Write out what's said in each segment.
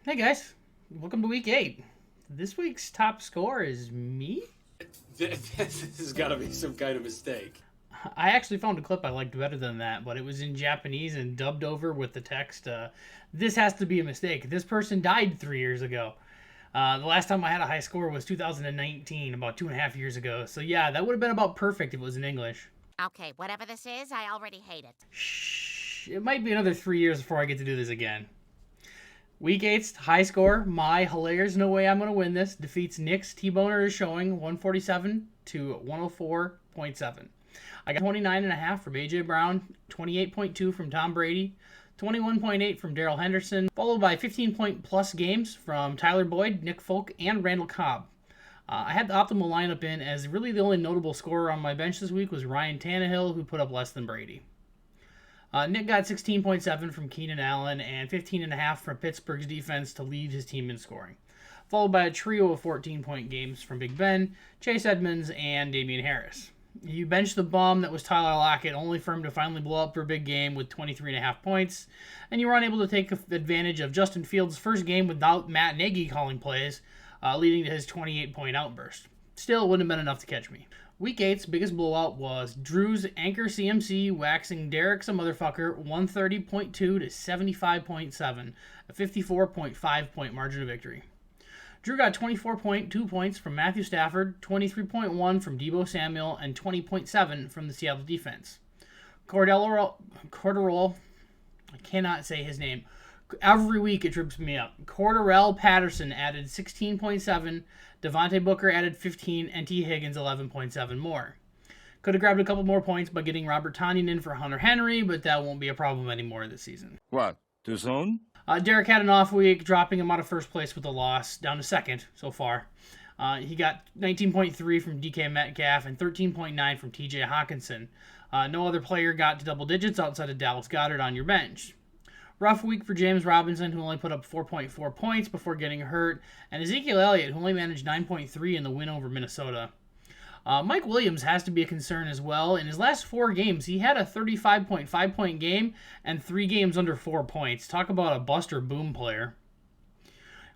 Hey guys, welcome to week 8. This week's top score is me? This has got to be some kind of mistake. I actually found a clip I liked better than that, but it was in Japanese and dubbed over with the text, this has to be a mistake. This person died 3 years ago. The last time I had a high score was 2019, about 2.5 years ago. So yeah, that would have been about perfect if it was in English. Okay, whatever this is, I already hate it. Shh, it might be another 3 years before I get to do this again. Week 8's high score, my hilarious no way I'm going to win this, defeats Nick's T-Boner is showing 147 to 104.7. I got 29.5 from A.J. Brown, 28.2 from Tom Brady, 21.8 from Darrell Henderson, followed by 15-point-plus games from Tyler Boyd, Nick Folk, and Randall Cobb. I had the optimal lineup in, as really the only notable scorer on my bench this week was Ryan Tannehill, who put up less than Brady. Nick got 16.7 from Keenan Allen and 15.5 from Pittsburgh's defense to lead his team in scoring, followed by a trio of 14-point games from Big Ben, Chase Edmonds, and Damian Harris. You benched the bum that was Tyler Lockett, only for him to finally blow up for a big game with 23.5 points, and you were unable to take advantage of Justin Fields' first game without Matt Nagy calling plays, leading to his 28-point outburst. Still, it wouldn't have been enough to catch me. Week 8's biggest blowout was Drew's anchor CMC waxing Derek's a motherfucker 130.2 to 75.7, a 54.5 point margin of victory. Drew got 24.2 points from Matthew Stafford, 23.1 from Deebo Samuel, and 20.7 from the Seattle defense. Cordarrelle, I cannot say his name. Every week it trips me up. Cordarrelle Patterson added 16.7, Devontae Booker added 15, and T. Higgins 11.7 more. Could have grabbed a couple more points by getting Robert Tonyan in for Hunter Henry, but that won't be a problem anymore this season. What? To zone? Derek had an off week, dropping him out of first place with a loss, down to second so far. He got 19.3 from DK Metcalf and 13.9 from TJ Hawkinson. No other player got to double digits outside of Dallas Goedert on your bench. Rough week for James Robinson, who only put up 4.4 points before getting hurt, and Ezekiel Elliott, who only managed 9.3 in the win over Minnesota. Mike Williams has to be a concern as well. In his last 4 games, he had a 35.5 point game and 3 games under 4 points. Talk about a bust or boom player.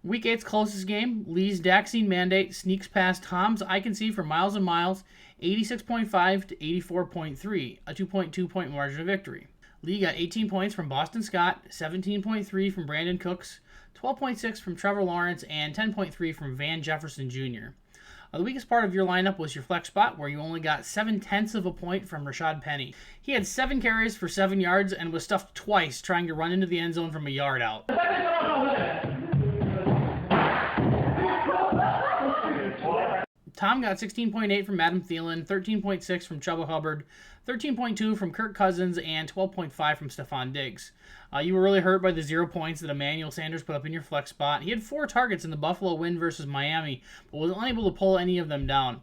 Week 8's closest game, Lee's vaccine mandate sneaks past Tom's I Can See for miles and miles, 86.5 to 84.3, a 2.2 point margin of victory. Lee got 18 points from Boston Scott, 17.3 from Brandon Cooks, 12.6 from Trevor Lawrence, and 10.3 from Van Jefferson Jr. The weakest part of your lineup was your flex spot, where you only got 0.7 of a point from Rashad Penny. He had 7 carries for 7 yards and was stuffed twice trying to run into the end zone from a yard out. Tom got 16.8 from Adam Thielen, 13.6 from Chuba Hubbard, 13.2 from Kirk Cousins, and 12.5 from Stephon Diggs. You were really hurt by the 0 points that Emmanuel Sanders put up in your flex spot. He had 4 targets in the Buffalo win versus Miami, but was unable to pull any of them down.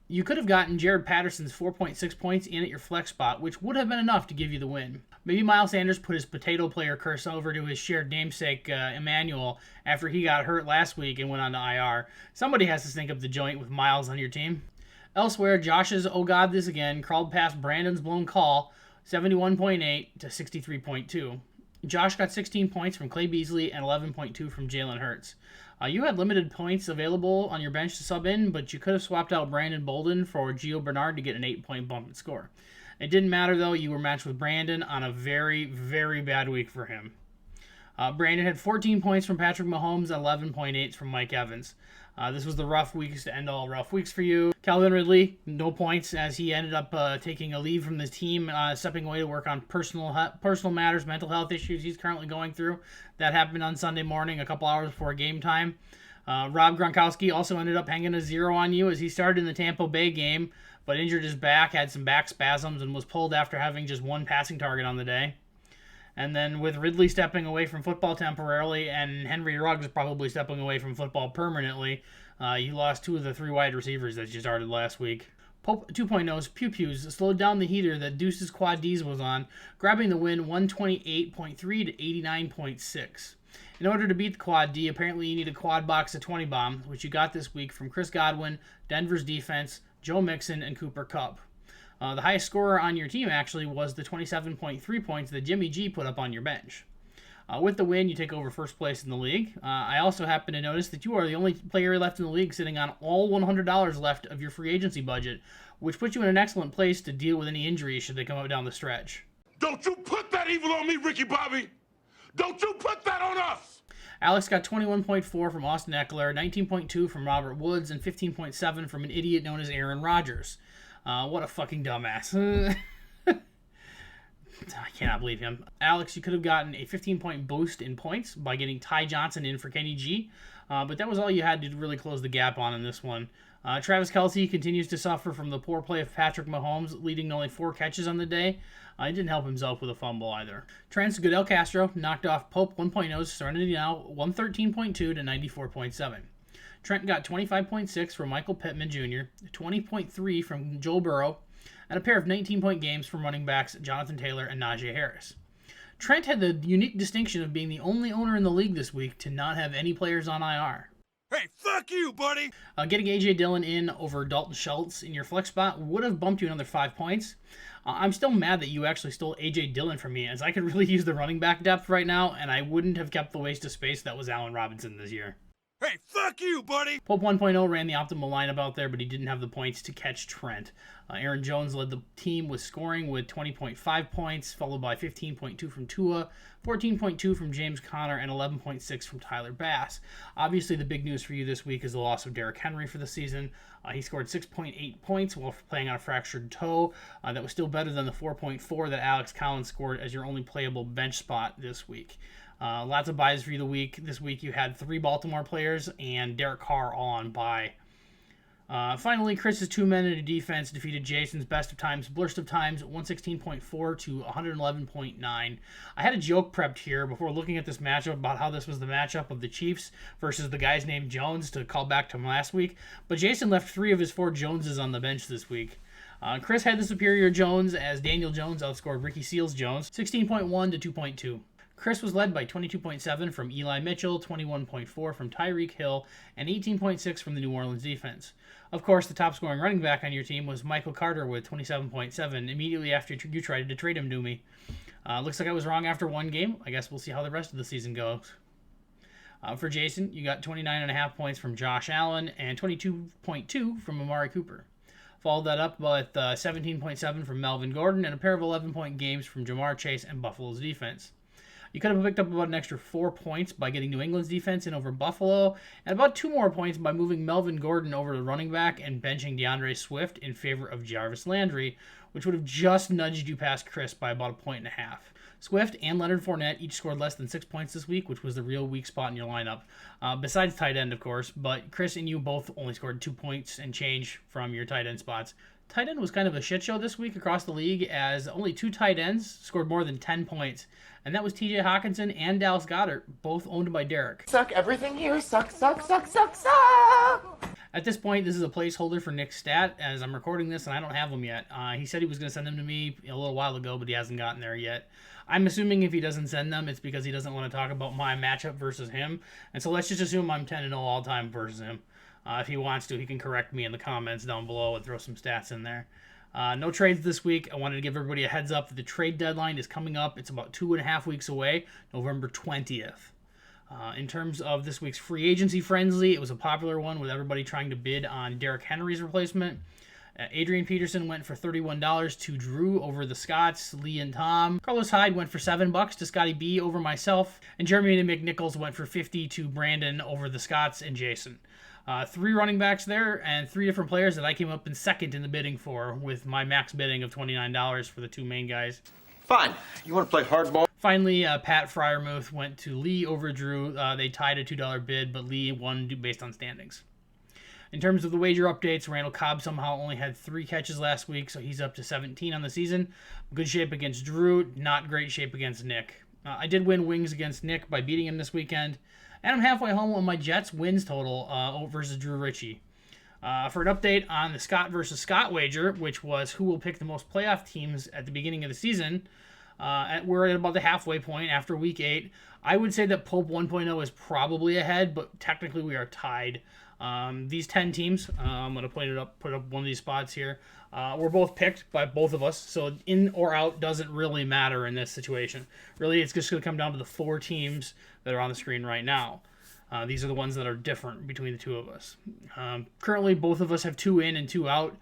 You could have gotten Jared Patterson's 4.6 points in at your flex spot, which would have been enough to give you the win. Maybe Miles Sanders put his potato player curse over to his shared namesake, Emmanuel, after he got hurt last week and went on to IR. Somebody has to stink up the joint with Miles on your team. Elsewhere, Josh's "Oh God, this again" crawled past Brandon's blown call, 71.8 to 63.2. Josh got 16 points from Clay Beasley and 11.2 from Jalen Hurts. You had limited points available on your bench to sub in, but you could have swapped out Brandon Bolden for Gio Bernard to get an 8-point bump in score. It didn't matter, though. You were matched with Brandon on a very, very bad week for him. Brandon had 14 points from Patrick Mahomes and 11.8 from Mike Evans. This was the rough weeks to end all rough weeks for you. Calvin Ridley, no points, as he ended up taking a leave from the team, stepping away to work on personal matters, mental health issues he's currently going through. That happened on Sunday morning, a couple hours before game time. Rob Gronkowski also ended up hanging a 0 on you as he started in the Tampa Bay game, but injured his back, had some back spasms, and was pulled after having just 1 passing target on the day. And then with Ridley stepping away from football temporarily and Henry Ruggs probably stepping away from football permanently, you lost 2 of the 3 wide receivers that you started last week. Pope 2.0's Pew Pews slowed down the heater that Deuce's Quad D's was on, grabbing the win 128.3 to 89.6. In order to beat the Quad D, apparently you need a quad box of 20 bombs, which you got this week from Chris Godwin, Denver's defense, Joe Mixon, and Cooper Kupp. The highest scorer on your team actually was the 27.3 points that Jimmy G put up on your bench. With the win, you take over first place in the league. I also happen to notice that you are the only player left in the league sitting on all $100 left of your free agency budget, which puts you in an excellent place to deal with any injuries should they come up down the stretch. Don't you put that evil on me, Ricky Bobby! Don't you put that on us! Alex got 21.4 from Austin Eckler, 19.2 from Robert Woods, and 15.7 from an idiot known as Aaron Rodgers. What a fucking dumbass. I cannot believe him. Alex, you could have gotten a 15-point boost in points by getting Ty Johnson in for Kenny G, but that was all you had to really close the gap on in this one. Travis Kelce continues to suffer from the poor play of Patrick Mahomes, leading to only 4 catches on the day. He didn't help himself with a fumble either. Trent's Goodell Castro knocked off Pope 1.0's Serenity Now 113.2 to 94.7. Trent got 25.6 from Michael Pittman Jr., 20.3 from Joe Burrow, and a pair of 19-point games from running backs Jonathan Taylor and Najee Harris. Trent had the unique distinction of being the only owner in the league this week to not have any players on IR. Hey, fuck you, buddy! Getting A.J. Dillon in over Dalton Schultz in your flex spot would have bumped you another 5 points. I'm still mad that you actually stole A.J. Dillon from me, as I could really use the running back depth right now, and I wouldn't have kept the waste of space that was Allen Robinson this year. Hey, fuck you, buddy! Pope 1.0 ran the optimal lineup out there, but he didn't have the points to catch Trent. Aaron Jones led the team with scoring with 20.5 points, followed by 15.2 from Tua, 14.2 from James Conner, and 11.6 from Tyler Bass. Obviously, the big news for you this week is the loss of Derrick Henry for the season. He scored 6.8 points while playing on a fractured toe. That was still better than the 4.4 that Alex Collins scored as your only playable bench spot this week. Lots of buys for you this week. You had 3 Baltimore players and Derek Carr all on bye. Finally, Chris's 2 men in a defense defeated Jason's best of times, blurst of times, 116.4 to 111.9. I had a joke prepped here before looking at this matchup about how this was the matchup of the Chiefs versus the guys named Jones to call back to last week, but Jason left 3 of his 4 Joneses on the bench this week. Chris had the superior Jones as Daniel Jones outscored Ricky Seals Jones, 16.1 to 2.2. Chris was led by 22.7 from Eli Mitchell, 21.4 from Tyreek Hill, and 18.6 from the New Orleans defense. Of course, the top-scoring running back on your team was Michael Carter with 27.7 immediately after you tried to trade him to me. Looks like I was wrong after 1 game. I guess we'll see how the rest of the season goes. For Jason, you got 29.5 points from Josh Allen and 22.2 from Amari Cooper. Followed that up with 17.7 from Melvin Gordon and a pair of 11-point games from Jamar Chase and Buffalo's defense. You could have picked up about an extra 4 points by getting New England's defense in over Buffalo, and about 2 more points by moving Melvin Gordon over to running back and benching DeAndre Swift in favor of Jarvis Landry, which would have just nudged you past Chris by about 1.5 points. Swift and Leonard Fournette each scored less than 6 points this week, which was the real weak spot in your lineup, besides tight end, of course, but Chris and you both only scored 2 points and change from your tight end spots. Tight end was kind of a shit show this week across the league, as only 2 tight ends scored more than 10 points, and that was TJ Hawkinson and Dallas Goedert, both owned by Derek. Suck everything here. Suck, suck, suck, suck, suck. At this point, this is a placeholder for Nick's stat, as I'm recording this and I don't have them yet. He said he was going to send them to me a little while ago, but he hasn't gotten there yet. I'm assuming if he doesn't send them, it's because he doesn't want to talk about my matchup versus him, and so let's just assume I'm 10-0 all-time versus him. If he wants to, he can correct me in the comments down below and throw some stats in there. No trades this week. I wanted to give everybody a heads up that the trade deadline is coming up. It's about 2.5 weeks away, November 20th. In terms of this week's free agency frenzy, it was a popular one with everybody trying to bid on Derrick Henry's replacement. Adrian Peterson went for $31 to Drew over the Scots, Lee and Tom. Carlos Hyde went for $7 to Scotty B over myself. And Jeremy McNichols went for $50 to Brandon over the Scots and Jason. 3 running backs there and 3 different players that I came up in second in the bidding for, with my max bidding of $29 for the 2 main guys. Fine. You want to play hardball? Finally, Pat Fryermuth went to Lee over Drew. They tied a $2 bid, but Lee won based on standings. In terms of the wager updates, Randall Cobb somehow only had 3 catches last week, so he's up to 17 on the season. Good shape against Drew, not great shape against Nick. I did win wings against Nick by beating him this weekend, and I'm halfway home on my Jets wins total versus Drew Ritchie. For an update on the Scott versus Scott wager, which was who will pick the most playoff teams at the beginning of the season, we're at about the halfway point after week 8. I would say that Pope 1.0 is probably ahead, but technically we are tied. These 10 teams, I'm going to put up one of these spots here. We're both picked by both of us, so in or out doesn't really matter in this situation. Really, it's just going to come down to the 4 teams that are on the screen right now. These are the ones that are different between the two of us. Currently, both of us have 2 in and 2 out.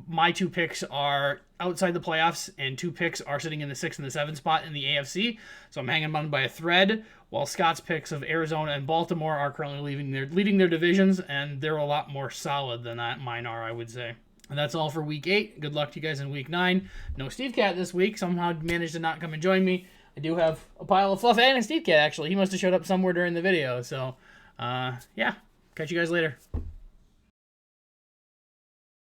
My 2 picks are outside the playoffs, and 2 picks are sitting in the 6 and the 7 spot in the AFC. So I'm hanging on by a thread, while Scott's picks of Arizona and Baltimore are currently leading their divisions, and they're a lot more solid than mine are, I would say. And that's all for Week 8. Good luck to you guys in Week 9. No Steve Cat this week. Somehow managed to not come and join me. I do have a pile of fluff and a Steve Cat, actually. He must have showed up somewhere during the video. So, yeah. Catch you guys later.